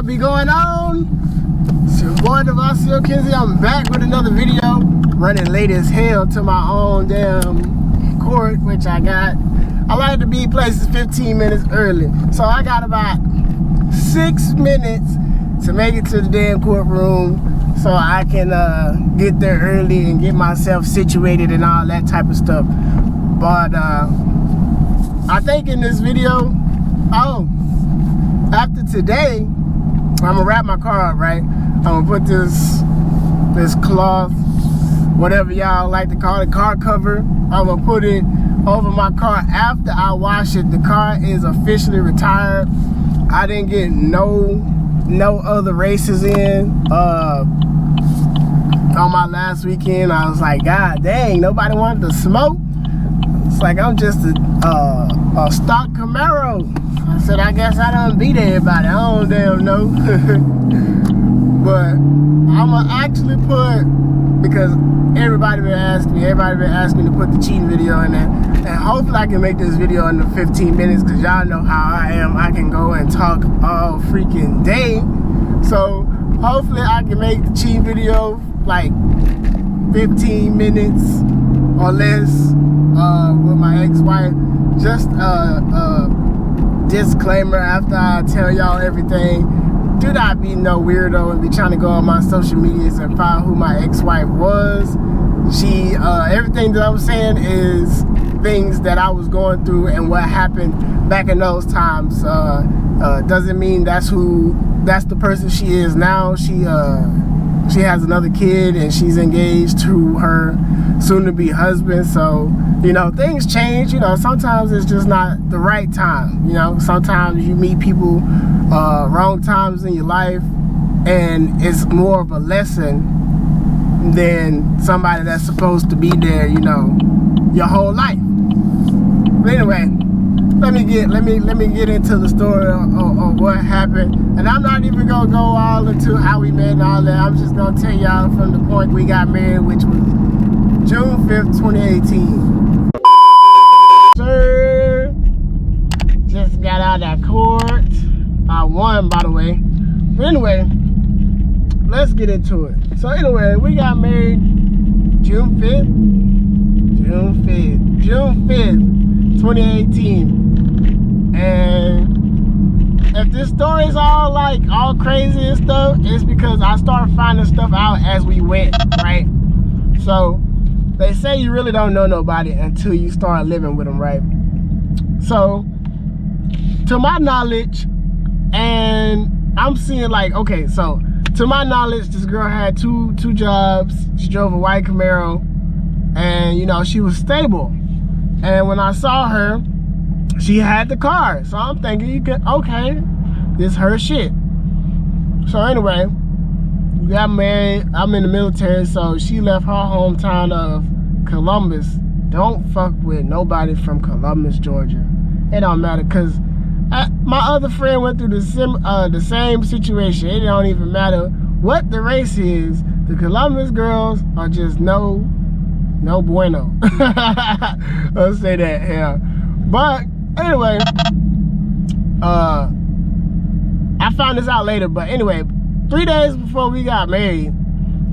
What be going on? It's your boy Devasio Kinsey. I'm back with another video. Running late as hell to my own damn court, which I like to be places 15 minutes early. So I got about 6 minutes to make it to the damn courtroom so I can get there early and get myself situated and all that type of stuff. But I think in this video, after today, I'm gonna wrap my car up, right? I'm gonna put this cloth, whatever y'all like to call it, car cover. I'm gonna put it over my car after I wash it. The car is officially retired. I didn't get no other races in. On my last weekend, I was like, God dang, nobody wanted to smoke. It's like I'm just a stock Camaro. I said, I guess I done beat everybody. I don't damn know. But I'ma actually put, because everybody been asking me to put the cheating video in there. And hopefully I can make this video in the 15 minutes, because y'all know how I am. I can go and talk all freaking day. So hopefully I can make the cheating video like 15 minutes or less with my ex-wife. Just disclaimer after I tell y'all everything. Do not be no weirdo and be trying to go on my social medias and find who my ex-wife was. She everything that I'm saying is things that I was going through and what happened back in those times. Doesn't mean that's the person she is now. She has another kid and she's engaged to her soon-to-be husband. So, you know, things change. You know, sometimes it's just not the right time. You know, sometimes you meet people wrong times in your life and it's more of a lesson than somebody that's supposed to be there, you know, your whole life. But anyway, let me get into the story of what happened. And I'm not even gonna go all into how we met and all that. I'm just gonna tell y'all from the point we got married, which was June 5th, 2018. Sir, just got out of court. I won, by the way. But anyway, let's get into it. So anyway, we got married June 5th, 2018. And if this story is all crazy and stuff, it's because I started finding stuff out as we went, right? So they say you really don't know nobody until you start living with them, right? So to my knowledge, and I'm seeing like, okay, so to my knowledge, this girl had two jobs. She drove a white Camaro, and you know, she was stable. And when I saw her, she had the car. So I'm thinking, okay, this her shit. So anyway, we got married. I'm in the military, so she left her hometown of Columbus. Don't fuck with nobody from Columbus, Georgia. It don't matter, cause my other friend went through the same situation. It don't even matter what the race is. The Columbus girls are just no bueno. I'll say that, yeah. But anyway, I found this out later. But anyway, 3 days before we got married,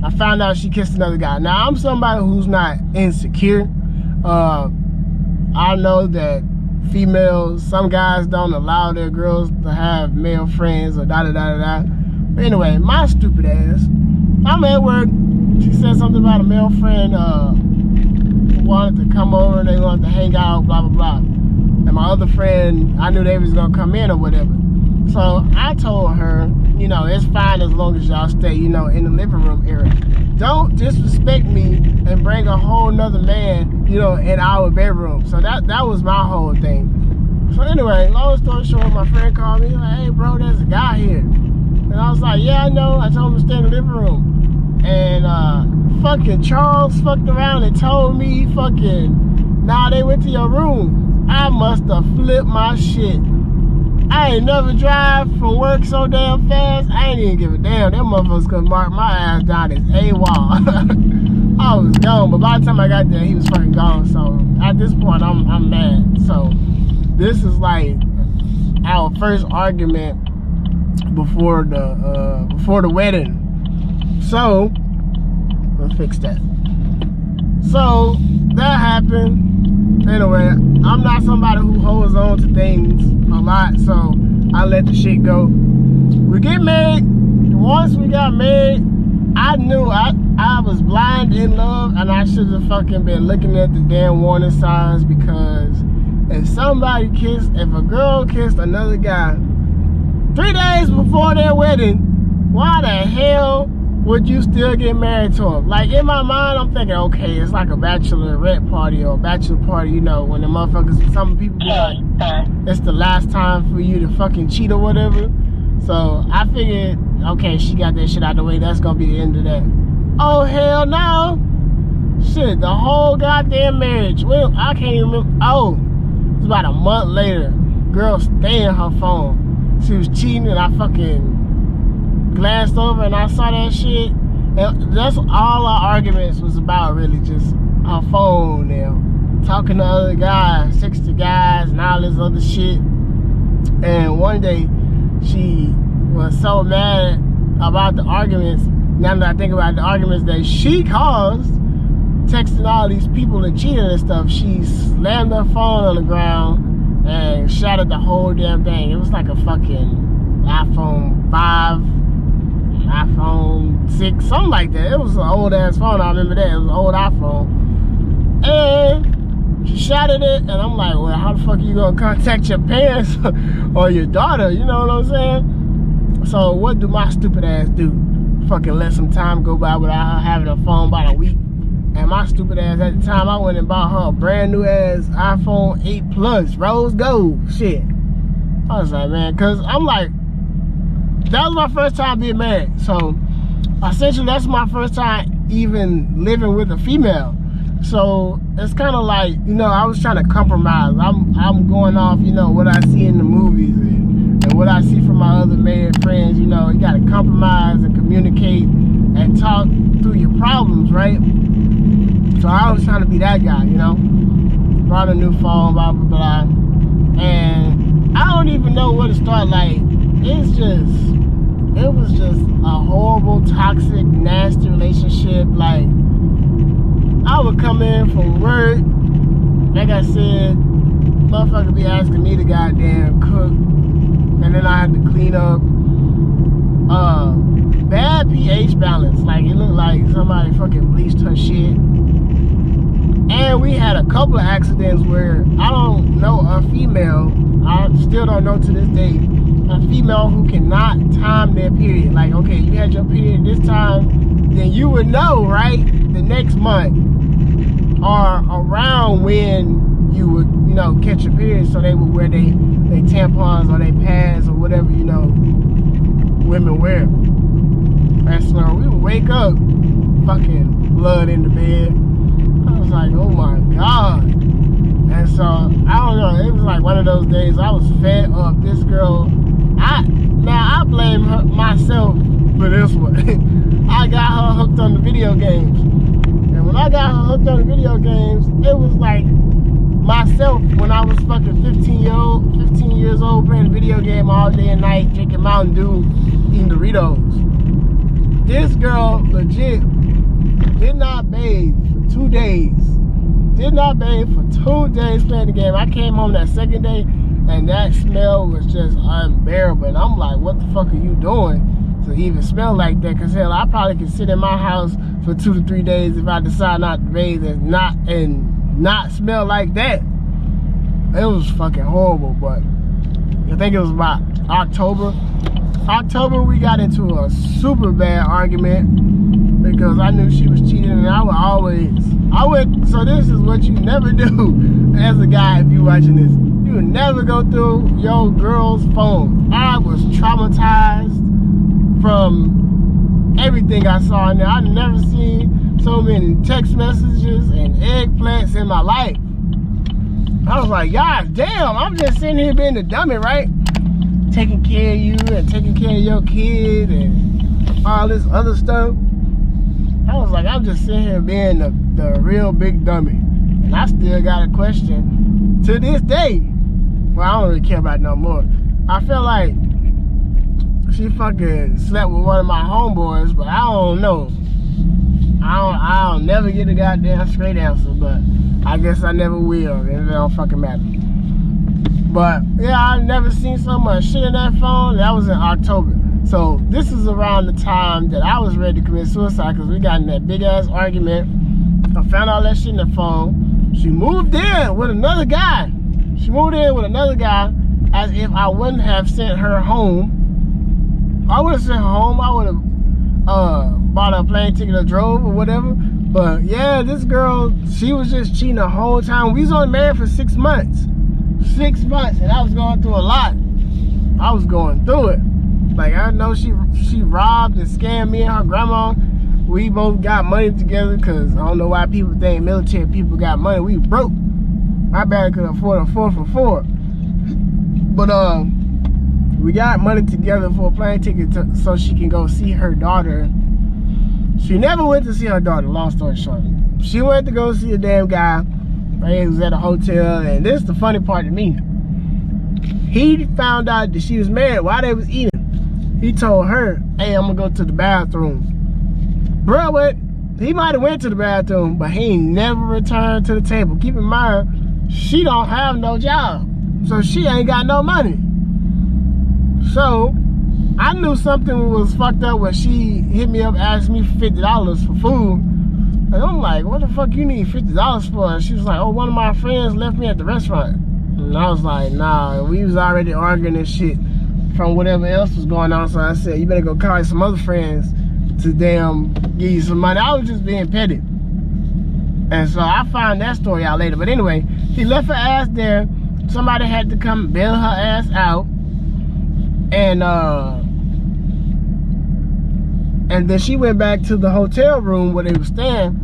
I found out she kissed another guy. Now, I'm somebody who's not insecure. I know that females, some guys don't allow their girls to have male friends or da-da-da-da-da. But anyway, my stupid ass, I'm at work. She said something about a male friend who wanted to come over, they wanted to hang out, blah, blah, blah. And my other friend, I knew they was gonna come in or whatever. So I told her, you know, it's fine as long as y'all stay, you know, in the living room area. Don't disrespect me and bring a whole nother man, you know, in our bedroom. So that was my whole thing. So anyway, long story short, my friend called me, like, hey bro, there's a guy here. And I was like, yeah, I know. I told him to stay in the living room. And fucking Charles fucked around and told me nah, they went to your room. I must have flipped my shit. I ain't never drive from work so damn fast. I ain't even give a damn. Them motherfuckers could mark my ass down as AWOL. I was gone, but by the time I got there, he was fucking gone. So at this point, I'm mad. So this is like our first argument before the wedding. So let's fix that. So that happened. Anyway, I'm not somebody who holds on to things a lot, so I let the shit go. We get married. Once we got married, I knew I was blind in love, and I should have fucking been looking at the damn warning signs, because if a girl kissed another guy 3 days before their wedding, why the hell would you still get married to him? Like, in my mind, I'm thinking, okay, it's like a bachelorette party or a bachelor party, you know, when the motherfuckers, some people be like, it's the last time for you to fucking cheat or whatever. So I figured, okay, she got that shit out the way, that's gonna be the end of that. Oh, hell no. Shit, the whole goddamn marriage. Well, I can't even remember. Oh, it was about a month later. Girl stayed in her phone. She was cheating, and I fucking glanced over and I saw that shit. And that's all our arguments was about, really, just her phone and talking to other guys, 60 guys, and all this other shit. And one day, she was so mad about the arguments. Now that I think about the arguments that she caused, texting all these people and cheating and stuff, she slammed her phone on the ground and shattered the whole damn thing. It was like a fucking iPhone 5, iPhone 6, something like that. It was an old ass phone, I remember that. It was an old iPhone. And she shattered it, and I'm like, well, how the fuck are you gonna contact your parents or your daughter? You know what I'm saying? So what do my stupid ass do? Fucking let some time go by without her having a phone about a week. And my stupid ass at the time, I went and bought her a brand new ass iPhone 8 Plus, rose gold shit. I was like, man, cause I'm like, that was my first time being married. So essentially that's my first time even living with a female. So it's kind of like, you know, I was trying to compromise. I'm going off, you know, what I see in the movies and what I see from my other married friends. You know, you gotta compromise and communicate and talk through your problems, right? So I was trying to be that guy, you know. Brought a new phone, blah, blah, blah. And I don't even know where to start. Like, it was just a horrible, toxic, nasty relationship. Like, I would come in from work, like I said, motherfucker be asking me to goddamn cook, and then I had to clean up. Bad pH balance. Like, it looked like somebody fucking bleached her shit. And we had a couple of accidents where I don't know a female, I still don't know to this day, a female who cannot time their period. Like, okay, you had your period this time, then you would know, right, the next month or around when you would, you know, catch your period, so they would wear they tampons or they pads or whatever, you know, women wear. And so we would wake up, fucking blood in the bed. I was like, oh my God. And so, I don't know, it was like one of those days I was fed up. This girl, I blame myself for this one. I got her hooked on the video games. And when I got her hooked on the video games, it was like myself when I was fucking 15 years old playing a video game all day and night, drinking Mountain Dew, eating Doritos. This girl legit did not bathe for 2 days. Did not bathe for 2 days playing the game. I came home that second day and that smell was just unbearable. And I'm like, what the fuck are you doing to even smell like that? Cause hell, I probably could sit in my house for 2 to 3 days if I decide not to bathe and not smell like that. It was fucking horrible. But I think it was about October we got into a super bad argument because I knew she was cheating, and so this is what you never do as a guy if you're watching this. You would never go through your girl's phone. I was traumatized from everything I saw in there. I've never seen so many text messages and eggplants in my life. I was like, God damn, I'm just sitting here being the dummy, right? Taking care of you and taking care of your kid and all this other stuff. I was like, I'm just sitting here being the real big dummy. And I still got a question to this day. Well, I don't really care about it no more. I feel like she fucking slept with one of my homeboys, but I don't know. I'll never get a goddamn straight answer, but I guess I never will, and it don't fucking matter. But yeah, I've never seen so much shit in that phone. That was in October. So this is around the time that I was ready to commit suicide, because we got in that big ass argument. I found all that shit in the phone. She moved in with another guy. As if I wouldn't have sent her home. I would have sent her home. I would have bought a plane ticket or drove or whatever. But yeah, this girl, she was just cheating the whole time. We was only married for 6 months. 6 months, and I was going through a lot. I was going through it. Like, I know she robbed and scammed me and her grandma. We both got money together, because I don't know why people think military people got money. We broke. My bad could afford a 4x4. But we got money together for a plane ticket so she can go see her daughter. She never went to see her daughter, long story short. She went to go see a damn guy. He was at a hotel, and this is the funny part to me. He found out that she was married while they was eating. He told her, hey, I'm gonna go to the bathroom. Bro, what? He might have went to the bathroom, but he ain't never returned to the table. Keep in mind, she don't have no job. So she ain't got no money. So I knew something was fucked up when she hit me up, asked me for $50 for food. And I'm like, what the fuck you need $50 for? And she was like, oh, one of my friends left me at the restaurant. And I was like, nah, we was already arguing this shit from whatever else was going on. So I said, you better go call some other friends to damn give you some money. I was just being petty. And so I found that story out later. But anyway, he left her ass there. Somebody had to come bail her ass out. And then she went back to the hotel room where they were staying,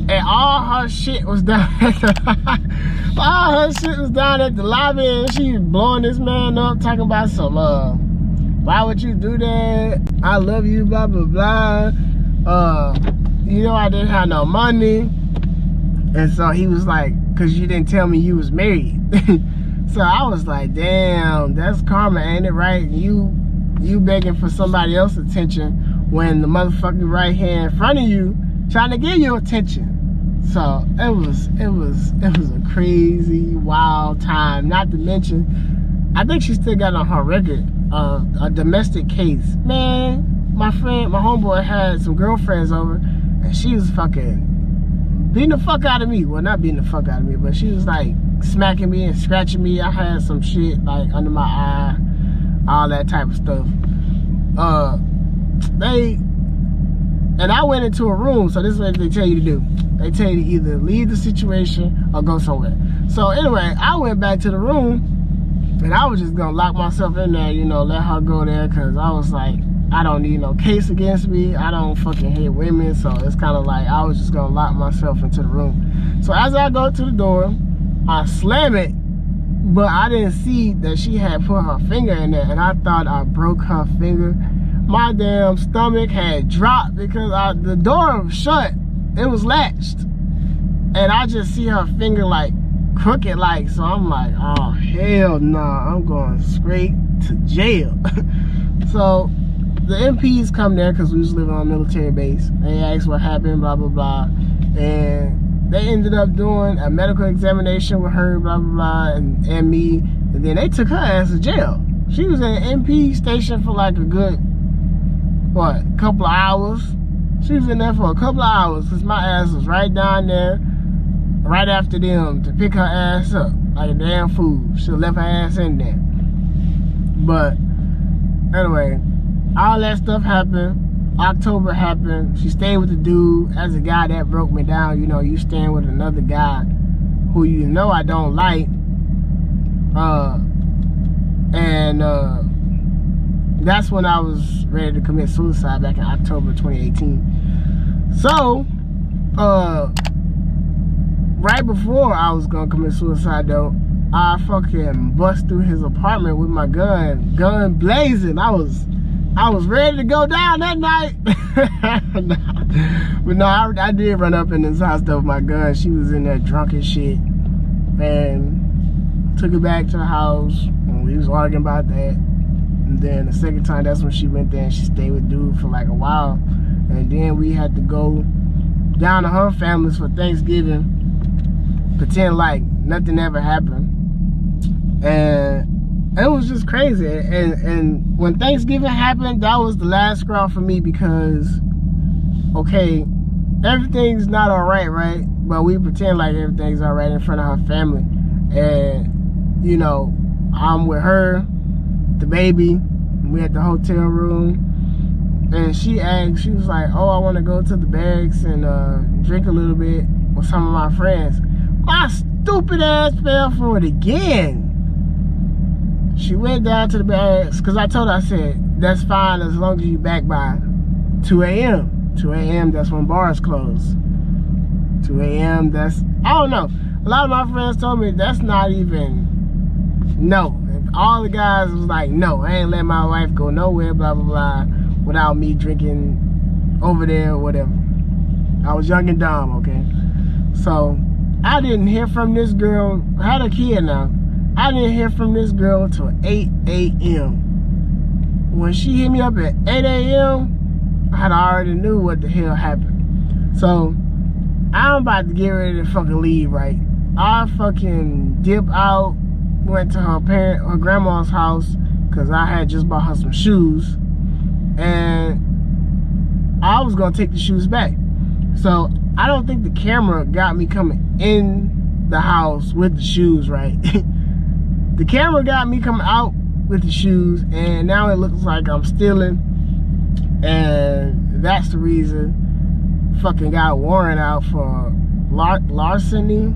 and all her shit was down at the lobby, and she was blowing this man up, talking about some why would you do that? I love you, blah blah blah. You know I didn't have no money. And so he was like, cause you didn't tell me you was married. So I was like, damn, that's karma, ain't it, right? You begging for somebody else's attention when the motherfucking right hand in front of you trying to give you attention. So it was a crazy, wild time. Not to mention, I think she still got on her record a domestic case. Man, my homeboy had some girlfriends over, and she was fucking beating the fuck out of me. Well, not beating the fuck out of me, but she was like smacking me and scratching me. I had some shit like under my eye, all that type of stuff. And I went into a room, so this is what they tell you to do. They tell you to either leave the situation or go somewhere. So anyway, I went back to the room, and I was just gonna lock myself in there, you know, let her go there, cause I was like, I don't need no case against me. I don't fucking hate women, so it's kind of like I was just gonna lock myself into the room. So as I go to the door, I slam it, but I didn't see that she had put her finger in there, and I thought I broke her finger. My damn stomach had dropped because the door was shut. It was latched, and I just see her finger like crooked, like, so I'm like, oh hell nah, I'm going straight to jail. So the MPs come there because we was living on a military base. They asked what happened, blah blah blah, and they ended up doing a medical examination with her, blah blah blah, and me, and then they took her ass to jail. She was at an MP station for like a good, what, couple of hours. She was in there for a couple of hours because my ass was right down there, right after them, to pick her ass up like a damn fool. She left her ass in there. But anyway, all that stuff happened. October happened. She stayed with the dude. As a guy, that broke me down. You know, you staying with another guy who you know I don't like. That's when I was ready to commit suicide back in October 2018. So, right before I was gonna commit suicide though, I fucking bust through his apartment with my gun blazing. I was ready to go down that night. But no, I did run up in his house though with my gun. She was in there drunk as shit. And took her back to the house, and we was arguing about that. And then the second time, that's when she went there and she stayed with dude for like a while. And then we had to go down to her family's for Thanksgiving, pretend like nothing ever happened. And it was just crazy. And when Thanksgiving happened, that was the last straw for me, because, okay, everything's not all right, right? But we pretend like everything's all right in front of her family. And, you know, I'm with her, the baby, we at the hotel room. And she asked, she was like, oh, I want to go to the barracks and drink a little bit with some of my friends. My stupid ass fell for it again. She went down to the barracks, because I told her, I said, that's fine as long as you back by 2 a.m. 2 a.m., that's when bars close. 2 a.m., that's, I don't know. A lot of my friends told me that's not even, no. All the guys was like, no, I ain't let my wife go nowhere, blah, blah, blah, without me drinking over there or whatever. I was young and dumb, okay? So, I didn't hear from this girl, I had a kid now. I didn't hear from this girl till 8 a.m. When she hit me up at 8 a.m., I already knew what the hell happened. So, I'm about to get ready to fucking leave, right? I fucking dip out, went to her grandma's house, because I had just bought her some shoes. And I was gonna take the shoes back. So I don't think the camera got me coming in the house with the shoes, right? The camera got me coming out with the shoes, and now it looks like I'm stealing. And that's the reason fucking got a warrant out for larceny.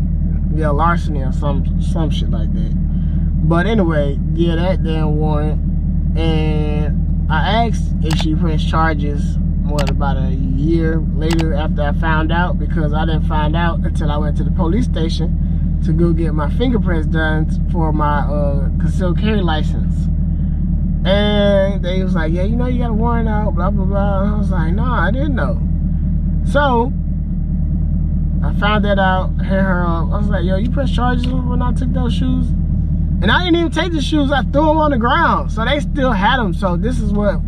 Yeah, larceny or some shit like that. But anyway, yeah, that damn warrant. And I asked if she pressed charges, about a year later after I found out, because I didn't find out until I went to the police station to go get my fingerprints done for my concealed carry license. And they was like, yeah, you know, you got a warrant out, blah, blah, blah. I was like, no, I didn't know. So I found that out, hit her up. I was like, yo, you pressed charges when I took those shoes? And I didn't even take the shoes, I threw them on the ground. So they still had them. So this is what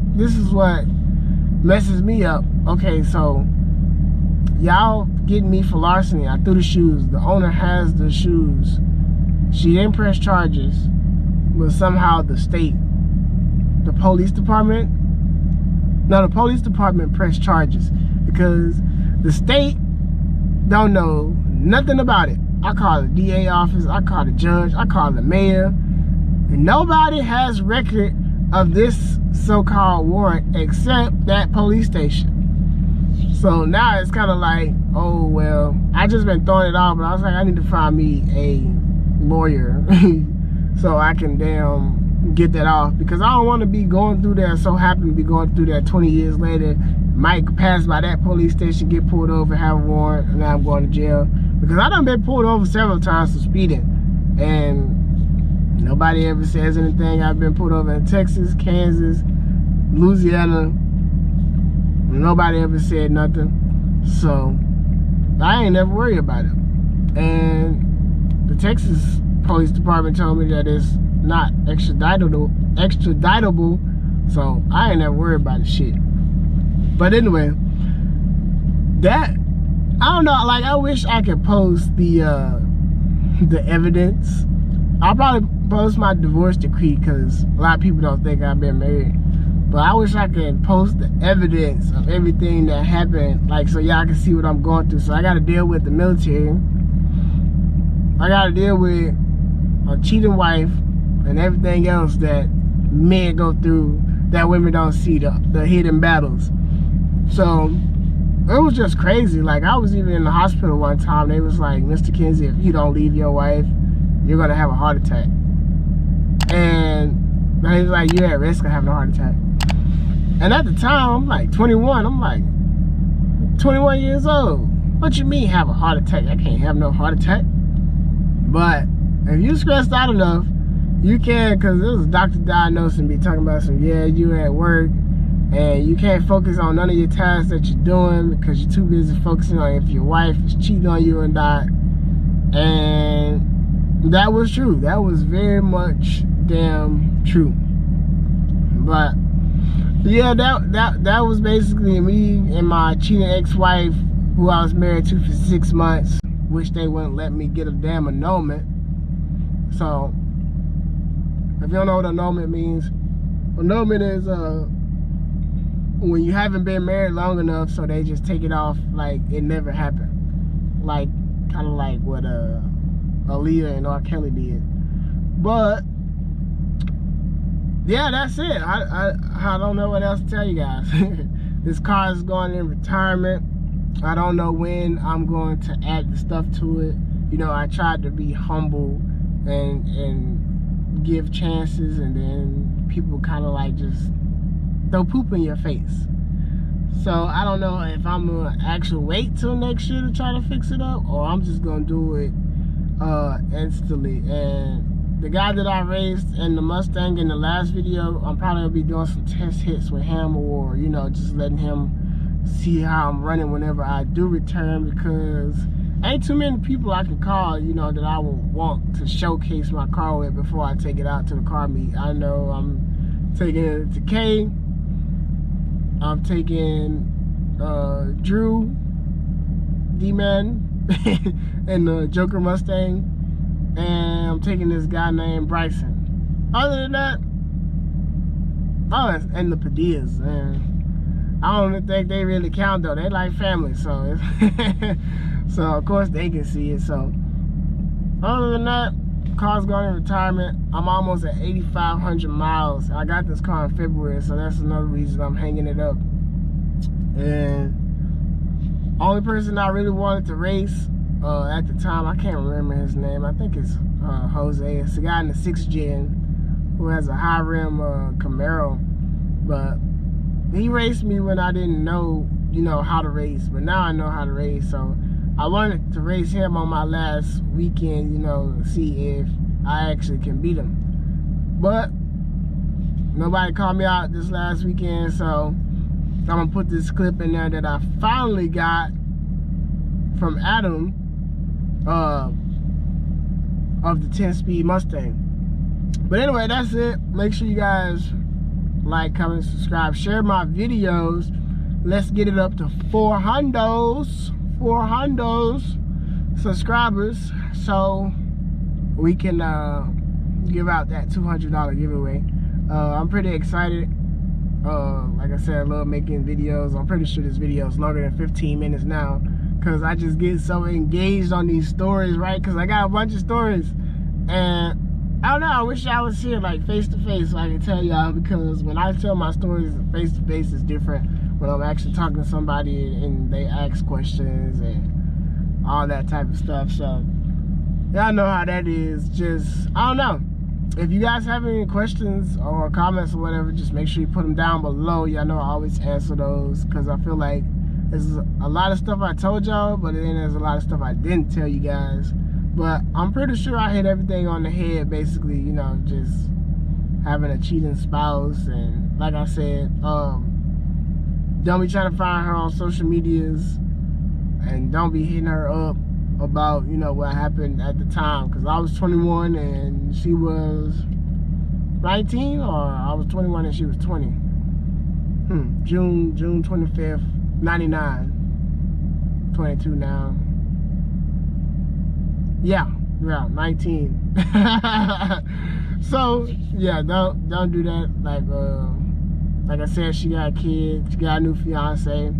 messes me up. Okay, so y'all getting me for larceny. I threw the shoes. The owner has the shoes. She didn't press charges, but somehow the state, the police department pressed charges, because the state don't know nothing about it. I called the DA office, I called the judge, I called the mayor, and nobody has record of this so-called warrant except that police station. So now it's kind of like, oh, well, I just been throwing it off, but I was like, I need to find me a lawyer so I can damn get that off, because I don't want to be going through there, so happy to be going through that 20 years later, might pass by that police station, get pulled over, have a warrant, and now I'm going to jail. Because I done been pulled over several times for speeding, and nobody ever says anything. I've been pulled over in Texas, Kansas, Louisiana. Nobody ever said nothing. So I ain't never worried about it. And the Texas police department told me that it's not extraditable. So I ain't never worried about the shit. But anyway, that, I don't know, like, I wish I could post the evidence. I'll probably post my divorce decree, because a lot of people don't think I've been married. But I wish I could post the evidence of everything that happened, like, so y'all can see what I'm going through. So I gotta deal with the military. I gotta deal with a cheating wife and everything else that men go through that women don't see, the hidden battles. So it was just crazy. Like, I was even in the hospital one time. They was like, Mr. Kinsey, if you don't leave your wife, you're gonna have a heart attack. And they was like, you're at risk of having a heart attack. And at the time, I'm like 21. I'm like 21 years old. What you mean have a heart attack? I can't have no heart attack. But if you stressed out enough, you can, because there was a doctor diagnosing me, talking about some, yeah, you at work and you can't focus on none of your tasks that you're doing because you're too busy focusing on if your wife is cheating on you or not. And that was true. That was very much damn true. But yeah, that was basically me and my cheating ex-wife, who I was married to for 6 months, which they wouldn't let me get a damn annulment. So if you don't know what annulment means, annulment is when you haven't been married long enough, so they just take it off like it never happened, like kind of like what Aaliyah and R. Kelly did. But yeah, that's it. I don't know what else to tell you guys. This car is going in retirement. I don't know when I'm going to add the stuff to it. You know, I tried to be humble and give chances, and then people kind of like just throw poop in your face. So I don't know if I'm gonna actually wait till next year to try to fix it up, or I'm just gonna do it instantly. And the guy that I raced in the Mustang in the last video, I'm probably gonna be doing some test hits with him, or you know, just letting him see how I'm running whenever I do return, because ain't too many people I can call, you know, that I would want to showcase my car with before I take it out to the car meet. I know I'm taking it to K, I'm taking Drew, D-Man, and the Joker Mustang, and I'm taking this guy named Bryson. Other than that, oh, and the Padillas, man. I don't think they really count though. They like family, so so of course they can see it. So other than that, car's going in retirement. I'm almost at 8,500 miles. I got this car in February, so that's another reason I'm hanging it up. And only person I really wanted to race at the time, I can't remember his name. I think it's Jose. It's the guy in the 6th gen who has a high rim Camaro, but he raced me when I didn't know, you know, how to race. But now I know how to race, so I wanted to race him on my last weekend, you know, see if I actually can beat him. But nobody called me out this last weekend, so I'm gonna put this clip in there that I finally got from Adam of the 10-speed Mustang. But anyway, that's it. Make sure you guys like, comment, subscribe, share my videos. Let's get it up to 400 subscribers, so we can give out that $200 giveaway. I'm pretty excited. Like I said, I love making videos. I'm pretty sure this video is longer than 15 minutes now, because I just get so engaged on these stories, right? Because I got a bunch of stories, and I don't know, I wish I was here like face to face so I can tell y'all, because when I tell my stories face to face is different when I'm actually talking to somebody and they ask questions and all that type of stuff. So y'all know how that is. Just, I don't know, if you guys have any questions or comments or whatever, just make sure you put them down below. Y'all know I always answer those, because I feel like there's a lot of stuff I told y'all, but then there's a lot of stuff I didn't tell you guys. But I'm pretty sure I hit everything on the head, basically, you know, just having a cheating spouse. And like I said, don't be trying to find her on social medias, and don't be hitting her up about, you know, what happened at the time, because I was 21 and she was 19, or I was 21 and she was 20. June 25th, 99, 22 now. Yeah, 19. So yeah, don't do that. Like I said, she got a kid, she got a new fiance.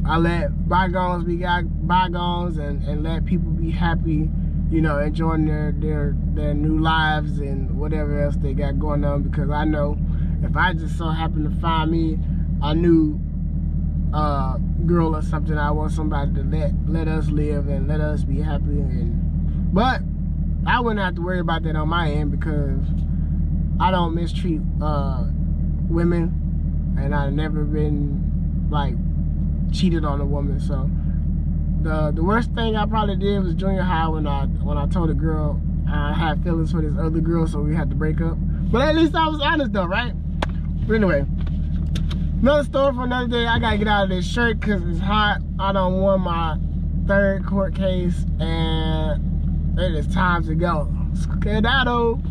I let bygones be bygones, and let people be happy, you know, enjoying their new lives and whatever else they got going on. Because I know if I just so happen to find me a new girl or something, I want somebody to let us live and let us be happy. But I wouldn't have to worry about that on my end, because I don't mistreat women, and I've never been like cheated on a woman. So the worst thing I probably did was junior high, when I told a girl I had feelings for this other girl, so we had to break up. But at least I was honest though, right? But anyway, another story for another day. I gotta get out of this shirt because it's hot. I done won my 3rd court case, and it is time to go. Skedaddle.